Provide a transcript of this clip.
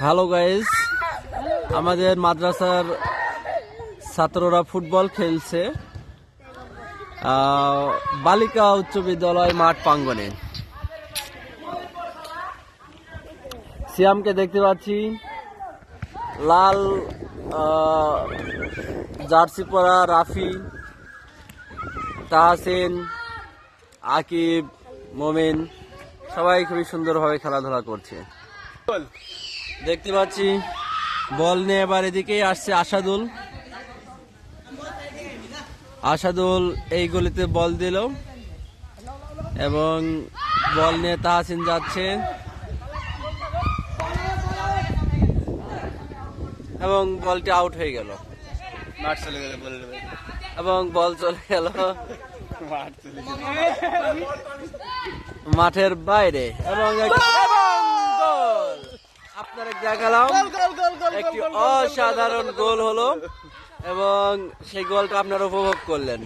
Hello guys, আমাদের মাদ্রাসার ছাত্ররা ফুটবল খেলছে বালিকা উচ্চ বিদ্যালয় মাঠ প্রাঙ্গণে। সিয়ামকে দেখতে পাচ্ছি, লাল জার্সি পরা রাফি, তাহসিন, আকিব, মোমিন সবাই খুবই সুন্দরভাবে খেলাধুলা করছে। দেখতে পাচ্ছি বল নিয়ে এবার এদিকেই আসছে আসাদুল এই গলিতে বল দিল এবং বল নিয়ে তাহসিন যাচ্ছে এবং বলটি আউট হয়ে গেল এবং বল চলে গেল মাঠের বাইরে এবং গোল। আপনারা দেখালাম একটি অসাধারণ গোল হলো এবং সেই গোলটা আপনারা উপভোগ করলেন।